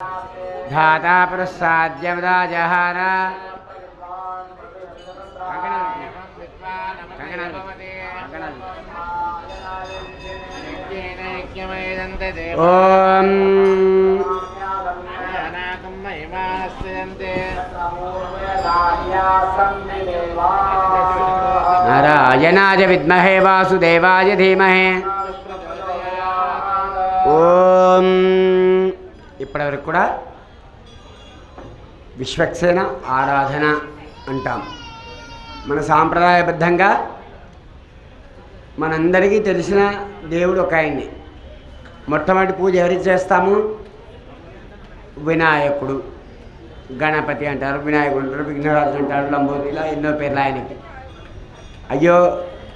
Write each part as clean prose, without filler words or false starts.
धाता प्रसाद्यवदाजहार ओम नारायणाय विद्महे वासुदेवाय धीमहि ओम ఇప్పటివరకు కూడా విశ్వక్సేన ఆరాధన అంటాం. మన సాంప్రదాయబద్ధంగా మనందరికీ తెలిసిన దేవుడు ఒక ఆయన్ని. మొట్టమొదటి పూజ ఎవరికి చేస్తాము? వినాయకుడు, గణపతి అంటారు, వినాయకుడు అంటారు, విఘ్నరాజు అంటారు, లంబోదరి, ఇలా ఎన్నో పేర్లు ఆయనకి. అయ్యో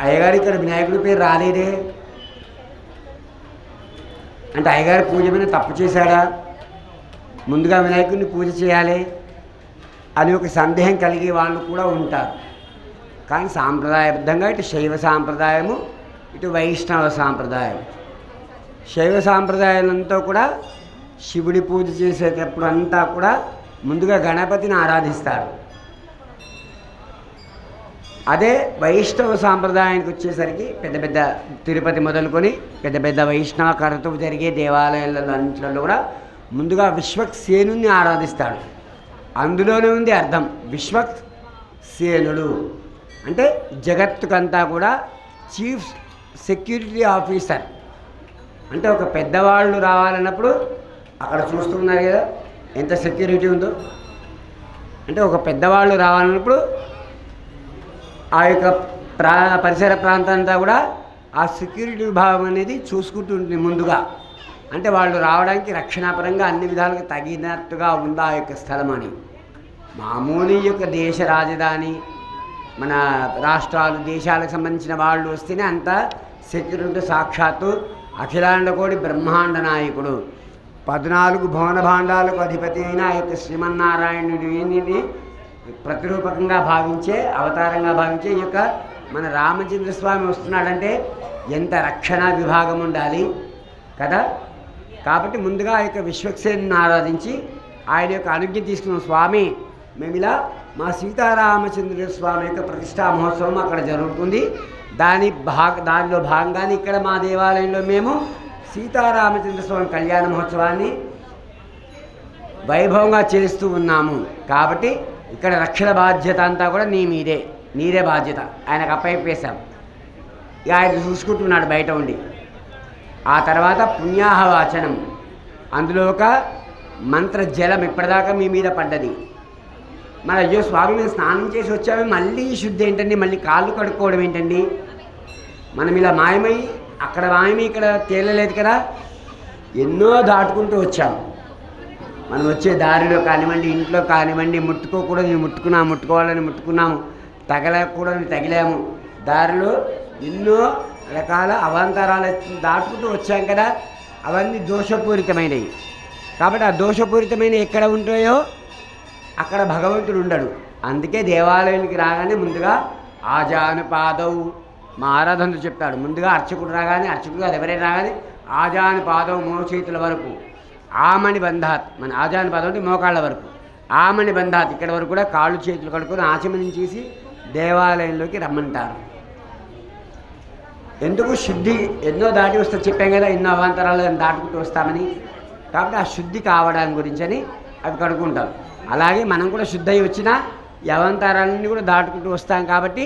అయ్యగారు ఇక్కడ వినాయకుడి పేరు రాలేదే అంటే అయ్యగారి పూజ మీద తప్పు చేశాడా? ముందుగా వినాయకుడిని పూజ చేయాలి అని ఒక సందేహం కలిగే వాళ్ళు కూడా ఉంటారు. కానీ సాంప్రదాయబద్ధంగా ఇటు శైవ సాంప్రదాయము, ఇటు వైష్ణవ సాంప్రదాయం. శైవ సాంప్రదాయాలంతా కూడా శివుడి పూజ చేసేటప్పుడు అంతా కూడా ముందుగా గణపతిని ఆరాధిస్తారు. అదే వైష్ణవ సాంప్రదాయానికి వచ్చేసరికి పెద్ద పెద్ద తిరుపతి మొదలుకొని పెద్ద పెద్ద వైష్ణవ కరతో జరిగే దేవాలయాలలో అన్నింటిలో కూడా ముందుగా విశ్వక్సేనుని ఆరాధిస్తాడు. అందులోనే ఉంది అర్థం. విశ్వక్సేనుడు అంటే జగత్తుకంతా కూడా చీఫ్ సెక్యూరిటీ ఆఫీసర్. అంటే ఒక పెద్దవాళ్ళు రావాలన్నప్పుడు అక్కడ చూస్తున్నారు కదా ఎంత సెక్యూరిటీ ఉందో. అంటే ఒక పెద్దవాళ్ళు రావాలన్నప్పుడు ఆ యొక్క పరిసర ప్రాంతాంతా కూడా ఆ సెక్యూరిటీ విభాగం అనేది చూసుకుంటుంది ముందుగా. అంటే వాళ్ళు రావడానికి రక్షణాపరంగా అన్ని విధాలుగా తగినట్టుగా ఉందా ఆ యొక్క స్థలం అని. మామూలు యొక్క దేశ రాజధాని, మన రాష్ట్రాలు, దేశాలకు సంబంధించిన వాళ్ళు వస్తేనే అంత సెక్యూరిటీ. సాక్షాత్తు అఖిలాండ కోటి బ్రహ్మాండ నాయకుడు, 14 భువన భాండాలకు అధిపతి అయిన ఆ యొక్క శ్రీమన్నారాయణుడిని ప్రతిరూపకంగా భావించే, అవతారంగా భావించే ఈ యొక్క మన రామచంద్ర స్వామి వస్తున్నాడంటే ఎంత రక్షణ విభాగం ఉండాలి కదా. కాబట్టి ముందుగా ఆ యొక్క విశ్వక్సేనుని ఆరాధించి ఆయన యొక్క అనుజ్ఞ తీసుకున్న స్వామి, మేము ఇలా మా సీతారామచంద్ర స్వామి యొక్క ప్రతిష్టా మహోత్సవం అక్కడ జరుగుతుంది, దానిలో భాగంగానే ఇక్కడ మా దేవాలయంలో మేము సీతారామచంద్ర స్వామి కళ్యాణ మహోత్సవాన్ని వైభవంగా చేస్తూ ఉన్నాము. కాబట్టి ఇక్కడ రక్షణ బాధ్యత అంతా కూడా నీరే బాధ్యత. ఆయనకు అప్పయిపేశాం. ఇక ఆయన చూసుకుంటున్నాడు బయట ఉండి. ఆ తర్వాత పుణ్యాహవాచనం, అందులో ఒక మంత్ర జలం ఇప్పటిదాకా మీ మీద పడ్డది. మన అయ్యో స్వామి మేము స్నానం చేసి వచ్చాము, మళ్ళీ శుద్ధి ఏంటండి, మళ్ళీ కాళ్ళు కడుక్కోవడం ఏంటండి, మనం ఇలా మాయమై అక్కడ మాయమై ఇక్కడ తేలలేదు కదా. ఎన్నో దాటుకుంటూ వచ్చాము. మనం వచ్చే దారిలో కానివ్వండి, ఇంట్లో కానివ్వండి, ముట్టుకోకూడదు ముట్టుకోవాలని ముట్టుకున్నాము, తగలకూడదని తగిలాము. దారిలో ఎన్నో రకాల అవాంతరాలు దాటుకుంటూ వచ్చాం కదా. అవన్నీ దోషపూరితమైనవి. కాబట్టి ఆ దోషపూరితమైన ఎక్కడ ఉంటాయో అక్కడ భగవంతుడు ఉండడు. అందుకే దేవాలయానికి రాగానే ముందుగా ఆజానుపాదవు, మా ఆరాధనలు చెప్తాడు. ముందుగా అర్చకుడు రాగానే, అర్చకుడు అది ఎవరైనా రాగానే ఆజానుపాదవు, మోచేతుల వరకు, ఆమణి బంధాత్, మన ఆజానుపాదం అంటే మోకాళ్ళ వరకు, ఆమణి బంధాత్ ఇక్కడ వరకు కూడా కాళ్ళు చేతులు కడుక్కొని ఆచమనించేసి దేవాలయంలోకి రమ్మంటారు. ఎందుకు? శుద్ధి. ఎన్నో దాటి వస్తే చెప్పాం కదా, ఎన్నో అవాంతరాలు దాటుకుంటూ వస్తామని. కాబట్టి ఆ శుద్ధి కావడానికి గురించి అని అవి కడుక్కుంటాం. అలాగే మనం కూడా శుద్ధి అయి వచ్చినా ఈ అవాంతరాలన్నీ కూడా దాటుకుంటూ వస్తాం. కాబట్టి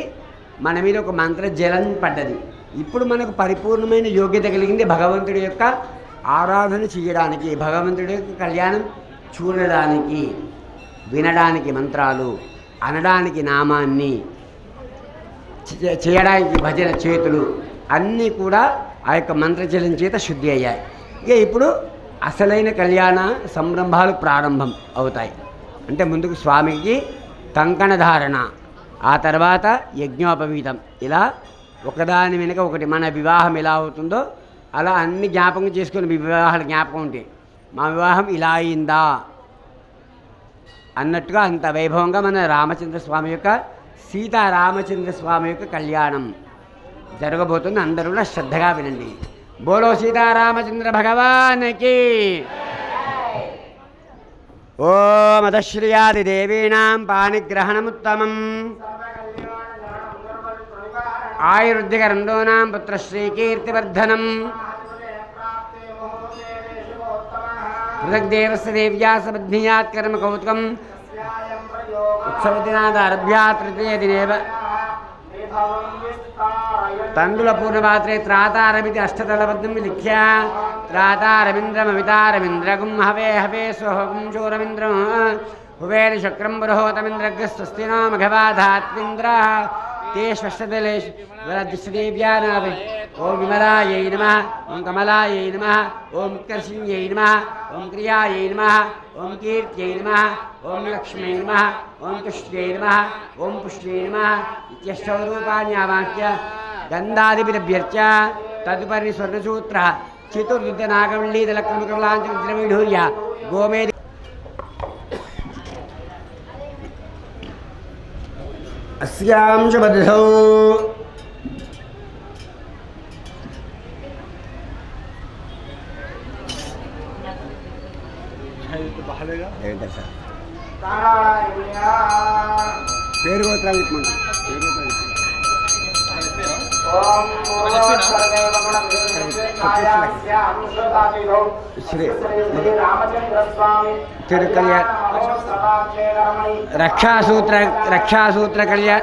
మన మీద ఒక మంత్ర జలం పడ్డది. ఇప్పుడు మనకు పరిపూర్ణమైన యోగ్యత కలిగింది భగవంతుడి యొక్క ఆరాధన చేయడానికి, భగవంతుడి యొక్క కళ్యాణం చూడడానికి, వినడానికి మంత్రాలు, అనడానికి నామాన్ని, చేయడానికి భజన చేతులు అన్నీ కూడా ఆ యొక్క మంత్రజలం చేత శుద్ధి అయ్యాయి. ఇక ఇప్పుడు అసలైన కళ్యాణ సంరంభాలు ప్రారంభం అవుతాయి. అంటే ముందుకు స్వామికి కంకణ ధారణ, ఆ తర్వాత యజ్ఞోపవీతం, ఇలా ఒకదాని వెనుక ఒకటి. మన వివాహం ఎలా అవుతుందో అలా అన్ని జ్ఞాపకం చేసుకుని వివాహాల జ్ఞాపకం ఉంటాయి. మా వివాహం ఇలా అయిందా అన్నట్టుగా అంత వైభవంగా మన రామచంద్ర స్వామి యొక్క, సీతారామచంద్ర స్వామి యొక్క కళ్యాణం జరగబోతుంది. అందరూ కూడా శ్రద్ధగా వినండి. బోలో సీతారామచంద్ర భగవానికి. ఓం అధశ్రియాదిదేవీనాం పాణిగ్రహణముత్తమం ఆయుర్వృద్ధికరండోనాం పుత్రశ్రీకీర్తివర్ధనం పృథగ్దేవస్య దేవ్యా సబధ్నియాత్ కర్మ కౌతుకం ఉత్సవదినాదారభ్యా తృతీయదినేవ తందుల పూర్ణపాత్రే త్రాతారమితి అష్టదళబద్ధం విలిఖ్య త్రాతారమింద్రమవితారమింద్రగుం హవే హవే స్వహగుం శూరమింద్రం హువేన శక్రం బృహోతమింద్రగ్స్వస్తి నో మఘవాధాత్మింద్ర ते षष्ठदलेषु वरदिष्टदेव्यानावे ओं विमलायै नमः ओं कमलायै नमः ओं उत्कर्षिण्यै नमः ओं क्रियायै नमः ओं कीर्त्यै नमः ओं लक्ष्म्यै नमः ओं तुष्ट्यै नमः ओं पुष्ट्यै नमः इत्यष्टौ रूपाणि आवाह्य गन्धादिभिरभ्यर्च्य तदुपरि स्वर्णसूत्रः चतुर्युद्धनागवल्लीदलक्रमकमलाञ्चविद्रविढूर्य गोमेदि अस्यां शुभदधौ పేరు గోత్రాలు శ్రీ తిరుకల్యాణ రక్షాసూత్ర కళ్యాణ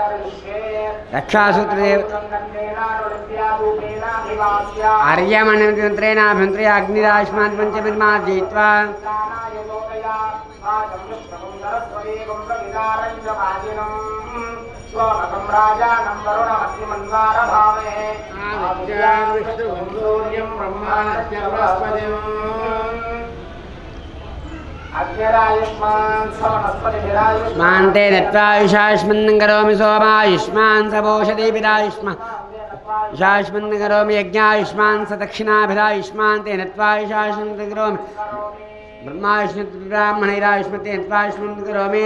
రక్షాసూత్రదేవ ఆర్యమణిమంత్రేణాభ్యంతరే అగ్నిరాయుష్మాన్ పంచమిర్మా జయిత్వా స్మాంతే నత్వాయుషాయుష్మన్ కరోమి సోమాయుష్మాన్ సపోషదీభిరాయుష్మాన్ యుషాయుష్మన్ కరోమి యజ్ఞాయుష్మాన్ స దక్షిణాభిరాయుష్మాన్ తే నత్వాయుషాయుష్మన్ కరోమి బ్రహ్మాయుష్మద్బ్రాహ్మణైరాయుష్మతే నత్వాయుష్మన్ కరోమి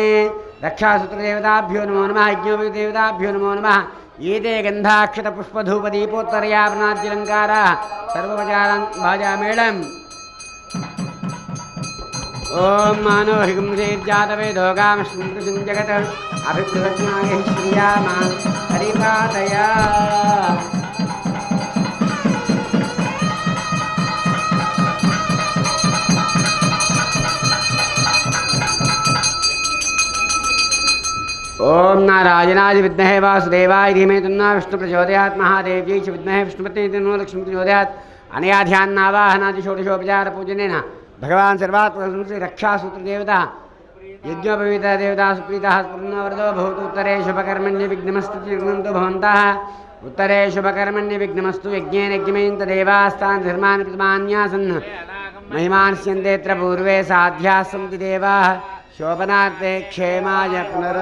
రక్షాసూత్రదేవతాభ్యో నమో నమః యజ్ఞోపదేవతాభ్యో నమో నమః ఏతే గంధాక్షతపుష్పధూపదీపోత్తరయాపనాద్యలంకారాः సర్వోపచారం భాజామేళం ఓం మానోహికం శ్రీర్జాతవేదోగామశ్వం జగత్ అభిప్రజ్ఞాయ శ్రీయామా హరిపాదయా ఓం నారాయణాయ విద్మహే వాసుదేవాయ ధీమహి తన్నో విష్ణు ప్రచోదయాత్ మహాదేవ్యై చ విద్మహే విష్ణుపత్ని తన్నో లక్ష్మీ ప్రచోదయాత్ అనయా ధ్యానావాహనాది షోడశోపచార పూజనేన భగవాన్ సర్వాత్మశ్రీ రక్షాసూత్రదేవత యజ్ఞోపవీత దేవతా సుప్రీత స్ఫుర్ణవరదో భవతు ఉత్తరే శుభకర్మణ్య విఘ్నమస్తు విఘ్నంతో భవంతః ఉత్తరే శుభకర్మణ్య విఘ్నమస్తు యజ్ఞేన యజ్ఞమేంత దేవాస్తాన్ ధర్మాన్ ప్రతిమాన్యాసన్ మహిమాన్స్యంతేత్ర పూర్వే సాధ్యాः సంతి దేవాः శోభనార్థే క్షేమాయ పునర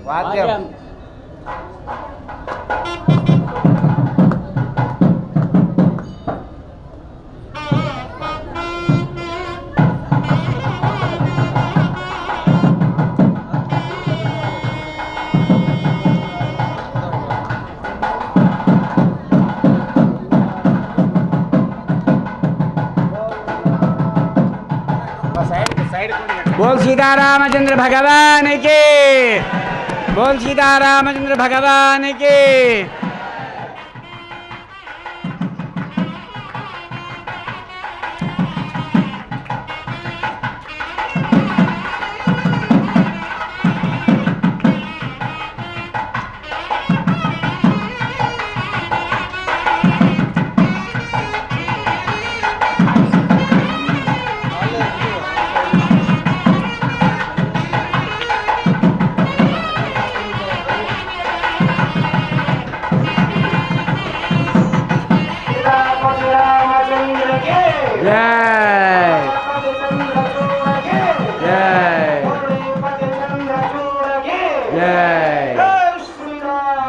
వాద్యం बोल सीतारामचंद्र भगवान के बोल सीतारामचंद्र भगवान के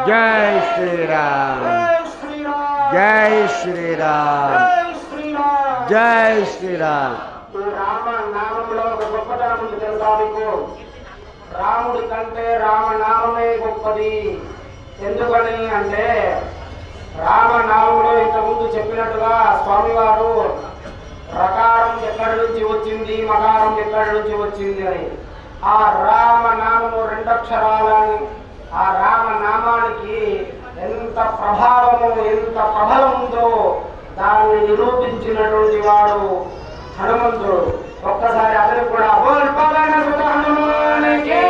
जय श्री राम जय श्री राम जय श्री राम రామ నామంలో ఒక గొప్పతనం ఉంది తెలుసా మీకు? రాముడి కంటే రామనామమే గొప్పది. ఎందుకని అంటే రామనామంలో ఇంతకుముందు చెప్పినట్టుగా స్వామివారు రకారం ఎక్కడి నుంచి వచ్చింది, మకారం ఎక్కడి నుంచి వచ్చింది అని ఆ రామనామము రెండక్షరాలని ఆ రామనామానికి ఎంత ప్రభావము ఎంత ప్రబలం ఉందో దాన్ని నిరూపించినటువంటి వాడు హనుమంతుడు. ఒక్కసారి అతను కూడా హనుమానికి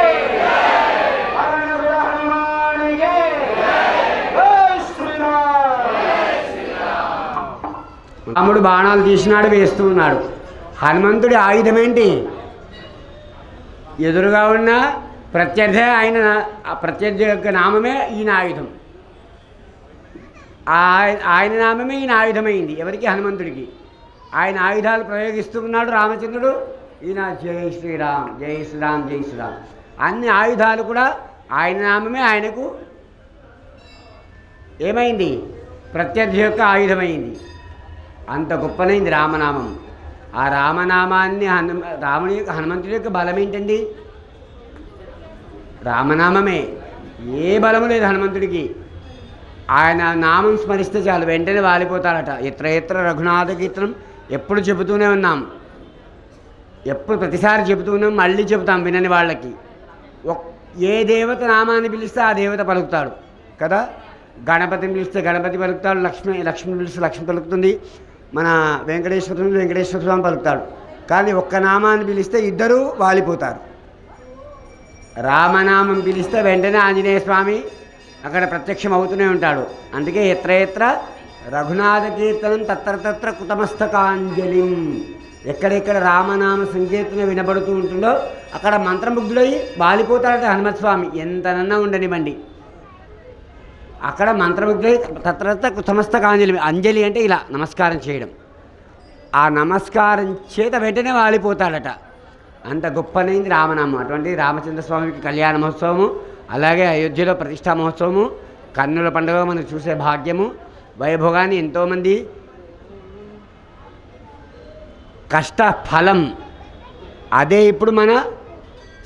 రాముడు బాణాలు తీసినాడు, వేస్తూ ఉన్నాడు. హనుమంతుడి ఆయుధం ఏంటి? ఎదురుగా ఉన్న ప్రత్యర్థి ఆయన ఆ ప్రత్యర్థి యొక్క నామమే ఈయన ఆయుధం. ఆయన నామమే ఈయన ఆయుధమైంది. ఎవరికి? హనుమంతుడికి. ఆయన ఆయుధాలు ప్రయోగిస్తూ ఉన్నాడు రామచంద్రుడు. ఈయన జై శ్రీరామ్, జై శ్రీరామ్, జై శ్రీరామ్. అన్ని ఆయుధాలు కూడా ఆయన నామమే ఆయనకు ఏమైంది? ప్రత్యర్థి యొక్క ఆయుధమైంది. అంత గొప్పనైంది రామనామం. ఆ రామనామాన్ని హనుమంతుడి యొక్క బలం ఏంటండి? రామనామమే. ఏ బలము లేదు హనుమంతుడికి. ఆయన నామం స్మరిస్తే చాలు వెంటనే వాలిపోతాడట. ఎత్ర ఎత్ర రఘునాథ కీర్తనం ఎప్పుడు చెబుతూనే ఉన్నాం, ఎప్పుడు ప్రతిసారి చెబుతూ ఉన్నాం, మళ్ళీ చెబుతాం వినని వాళ్ళకి. ఏ దేవత నామాన్ని పిలిస్తే ఆ దేవత పలుకుతాడు కదా. గణపతిని పిలిస్తే గణపతి పలుకుతాడు, లక్ష్మిని పిలిస్తే లక్ష్మి పలుకుతుంది, మన వెంకటేశ్వర స్వామి పలుకుతాడు. కానీ ఒక్క నామాన్ని పిలిస్తే ఇద్దరూ వాలిపోతారు. రామనామం పిలిస్తే వెంటనే ఆంజనేయ స్వామి అక్కడ ప్రత్యక్షం అవుతూనే ఉంటాడు. అందుకే ఎత్ర ఎత్ర రఘునాథ కీర్తనం తత్ర తత్ర కుతమస్తకాంజలిం. ఎక్కడెక్కడ రామనామ సంకీర్తన వినబడుతూ ఉంటుందో అక్కడ మంత్రముగ్ధుడై వాలిపోతాడట హనుమత్స్వామి. ఎంతనన్నా ఉండనివ్వండి, అక్కడ మంత్రముగ్ధుడై తత్రత్ర కుతమస్తకాంజలి. అంజలి అంటే ఇలా నమస్కారం చేయడం. ఆ నమస్కారం చేత వెంటనే వాలిపోతాడట. అంత గొప్పనైంది రామనామం. అటువంటి రామచంద్ర స్వామికి కళ్యాణ మహోత్సవము, అలాగే అయోధ్యలో ప్రతిష్టా మహోత్సవము, కన్నుల పండుగ మనం చూసే భాగ్యము, వైభోగాన్ని ఎంతోమంది కష్ట ఫలం అదే ఇప్పుడు మన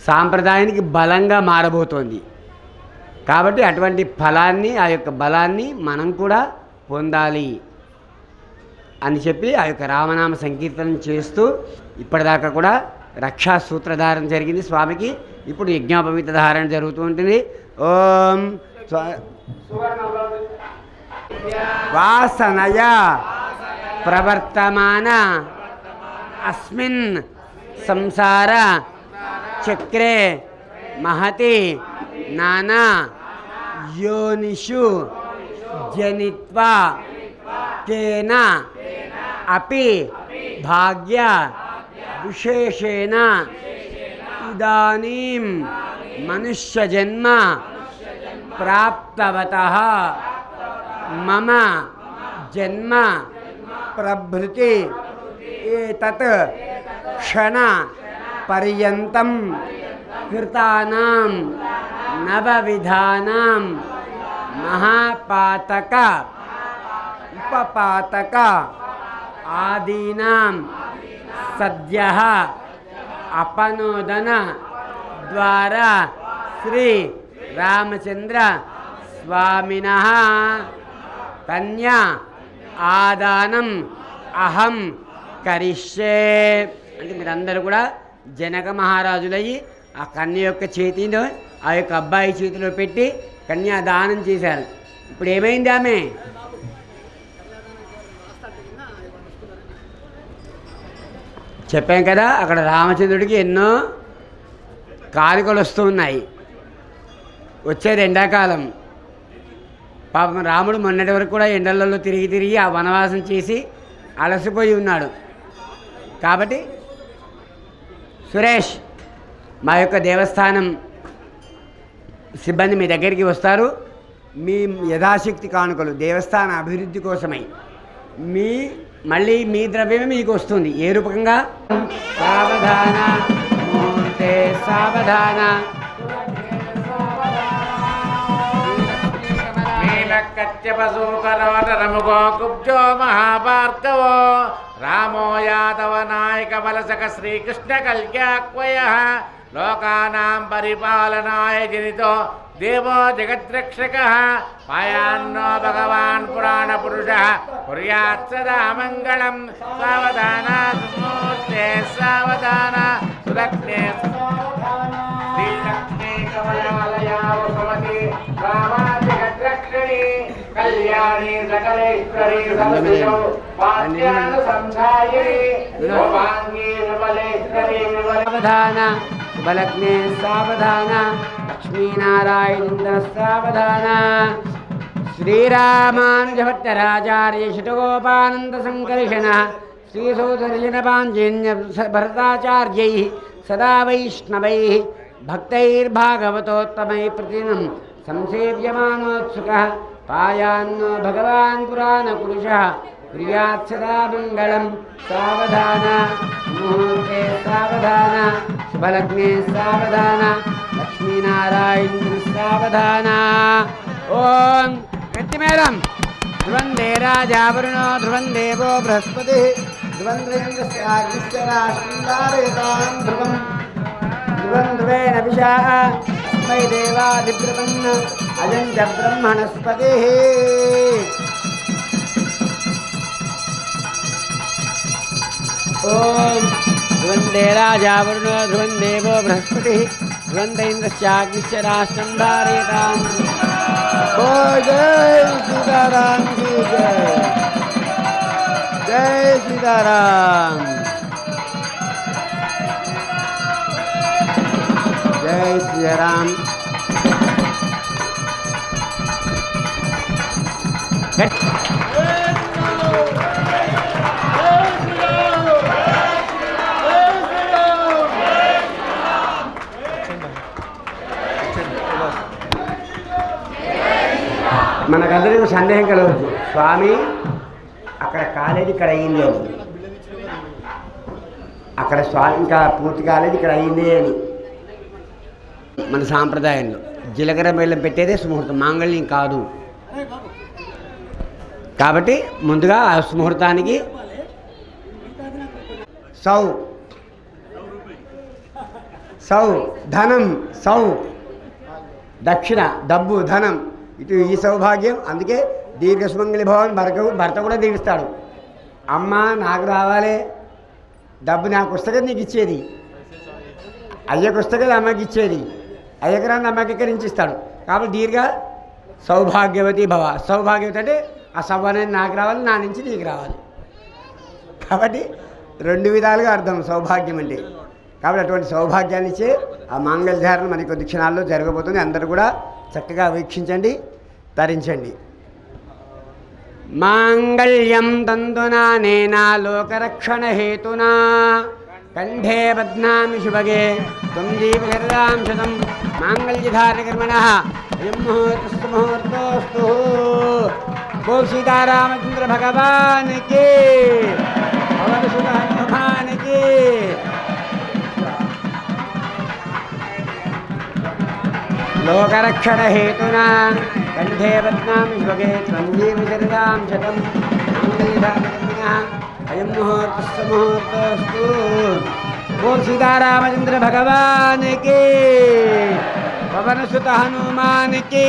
సాంప్రదాయానికి బలంగా మారబోతోంది. కాబట్టి అటువంటి ఫలాన్ని, ఆ యొక్క బలాన్ని మనం కూడా పొందాలి అని చెప్పి ఆ యొక్క రామనామ సంకీర్తనం చేస్తూ ఇప్పటిదాకా కూడా రక్షా సూత్రధారణ జరిగింది స్వామికి. ఇప్పుడు యజ్ఞోపవీత ధారణ జరుగుతూ ఉంటుంది. ఓం వాసనయ ప్రవర్తమాన అస్మిన్ సంసార చక్రే మహతి నానా యోనిషు జనిత్వా తేన అపి భాగ్య విశేషేణ ఇదానీం మనుష్యజన్మ ప్రాప్తవతః మమ జన్మ ప్రభృతి ఏతత్ క్షణ పర్యంతం కృతానాం నవవిధానాం మహాపాతక ఉపపాతక ఆదీనాం సద్యః అపనోదన ద్వారా శ్రీ రామచంద్ర స్వామినః కన్యా ఆదానం అహం కరిష్యే. అంటే మీరందరూ కూడా జనక మహారాజులయ్యి ఆ కన్య యొక్క చేతిలో ఆ యొక్క అబ్బాయి చేతిలో పెట్టి కన్యాదానం చేశారు. ఇప్పుడు ఏమైంది? ఆమె చెప్పాం కదా, అక్కడ రామచంద్రుడికి ఎన్నో కానుకలు వస్తూ ఉన్నాయి. వచ్చేది ఎండాకాలం. పాపం రాముడు మొన్నటి వరకు కూడా ఎండలలో తిరిగి తిరిగి ఆ వనవాసం చేసి అలసిపోయి ఉన్నాడు. కాబట్టి సురేష్, మా యొక్క దేవస్థానం సిబ్బంది మీ దగ్గరికి వస్తారు. మీ యథాశక్తి కానుకలు దేవస్థాన అభివృద్ధి కోసమై మళ్ళీ మీ ద్రవ్యమే మీకు వస్తుంది. ఏ రూపకంగా? సావధాన మూర్తే సావధాన కత్యపశూకరోటరముగో కుబ్జో మహాభార్గవో రామో యాదవ నాయక వలసక శ్రీకృష్ణ కల్యాక్వయ లోకానాం పరిపాలనాయ జనితో దేవో జగద్రక్షకః పాయాన్నో భగవాన్ పురాణ పురుషः కుర్యాత్ సదా మంగళం సావధాన సుమూర్తే సావధాన సులగ్నే శ్రీలక్ష్మీ కమలాలయా వసవతి రామాజగద్రక్షణి కళ్యాణి సకలేశ్వరి సర్వశో వాద్యాన సంధాయిని భవాంగి విమలేశ్వరి సావధాన శుభలగ్నే సావధాన లక్ష్మీనారాయణ సావధాన శ్రీరామానుజభట్టరాచార్య శతగోపానంద సంకర్షణ శ్రీసూదర్జన పాంజన్య భరతాచార్యై సదా వైష్ణవై భక్తైర్భాగవతోత్తమై ప్రతిదినం సంసేవ్యమానోత్సుకः పాయాన్నో భగవాన్ పురాణపురుషः కుర్యాత్ సదా మంగళం సావధాన ముహూర్తే సావధాన శుభలగ్నే సావధాన లక్ష్మీనారాయణ సావధాన ఓం గట్టిమేళం ధ్రువందే రాజా వరుణో ధ్రువం దేవో బృహస్పతి ధ్రువంద్రేంద్రస్యాగ్నిశ్చరాశ్రీతాం ధ్రువం ధ్రువం ధ్రువేణ విషా తస్మై దేవాదిబ్రవన్న అజం చ బ్రహ్మణస్పతి ఓం ధ్రువందే రాజా వరుణో ధ్రువం దేవో బృహస్పతి ధ్రువందేంద్రస్యాగ్నిశ్చ రాష్ట్రం ధారయతాం ఓ జై సీతారాం की जय जय सीताराम जय सीताराम మనకందరికీ సందేహం కలవచ్చు స్వామి అక్కడ కాలేదు ఇక్కడ అయ్యింది అని అక్కడ స్వామి ఇంకా పూర్తి కాలేదు ఇక్కడ అయ్యింది అని మన సాంప్రదాయంలో జీలకర్ర బెల్లం పెట్టేదే సుముహూర్తం మాంగళ్యం కాదు కాబట్టి ముందుగా ఆ సుముహూర్తానికి సౌ ధనం సౌ దక్షిణ డబ్బు ధనం ఇటు ఈ సౌభాగ్యం అందుకే దీర్ఘ సుమంగళి భవన్ భర్త కూడా దీవిస్తాడు అమ్మ నాకు రావాలి డబ్బు నాకు వస్తే కదా నీకు ఇచ్చేది అయ్యకు వస్తే కదా అమ్మకి ఇచ్చేది అయ్యకు రాని అమ్మకి ఎక్కడి నుంచి ఇస్తాడు కాబట్టి దీర్ఘ సౌభాగ్యవతి భవ సౌభాగ్యవతి అంటే ఆ సౌ అనేది నాకు రావాలి నా నుంచి నీకు రావాలి కాబట్టి రెండు విధాలుగా అర్థం సౌభాగ్యం అంటే కాబట్టి అటువంటి సౌభాగ్యాన్ని ఇచ్చే ఆ మాంగళ్యధారణ మనకి కొద్ది క్షణాల్లో జరగబోతుంది అందరూ కూడా చక్కగా వీక్షించండి తరించండి మాంగళ్యం తంతునానేనా లోకరక్షణ హేతునా కంఠే బధ్నామి శుభగే త్వం జీవశరదాం శతం మాంగళ్యధారణకర్మణః అయం ముహూర్తస్తు ముహూర్తోస్తు బోల్ సీతారామచంద్ర భగవాన్ కి పవన్ సుత హనుమాన్ కి లోకరక్షణ హేతునా కంఠే బధ్నామి శుభగే త్వం జీవశరదాం శతం మాంగళ్యధారణకర్మణః అయం ముహూర్తస్తు ముహూర్తోస్తు बोल सीतारामचंद्र भगवान के पवन सुत हनुमान के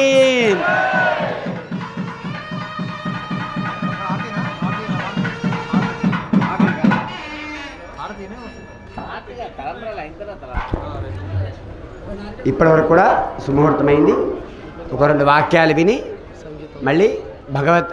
ఇప్పటి వరకు కూడా సుముహూర్తమైంది ఒక రెండు వాక్యాలు విని మళ్ళీ భగవత్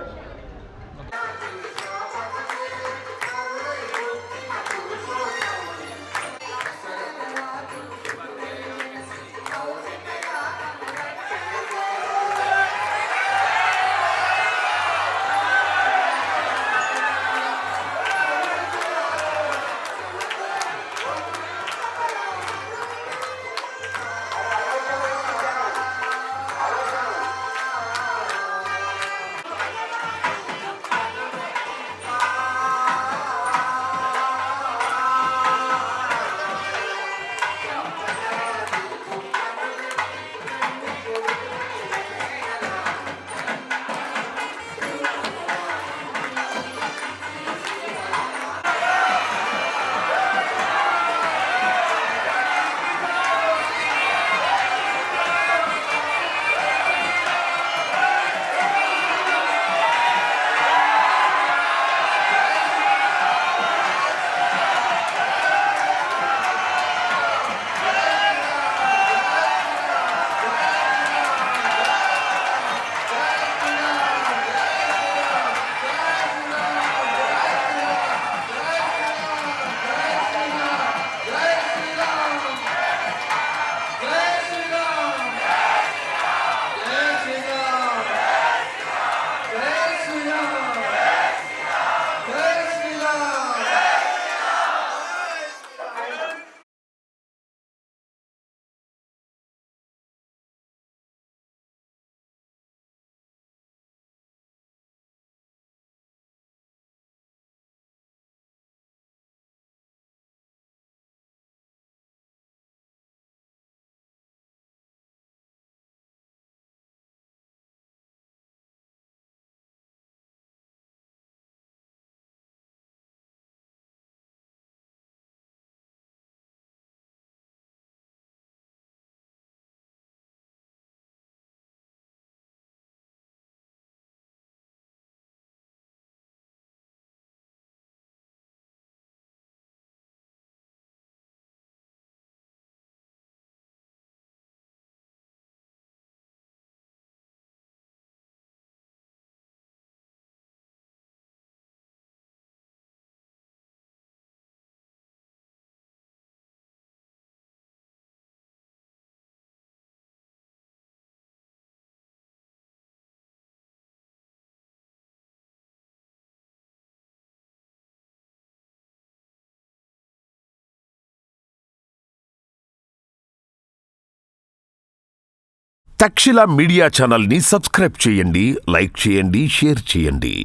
తక్షశిల మీడియా ఛానల్ని సబ్స్క్రైబ్ చేయండి, లైక్ చేయండి, షేర్ చేయండి.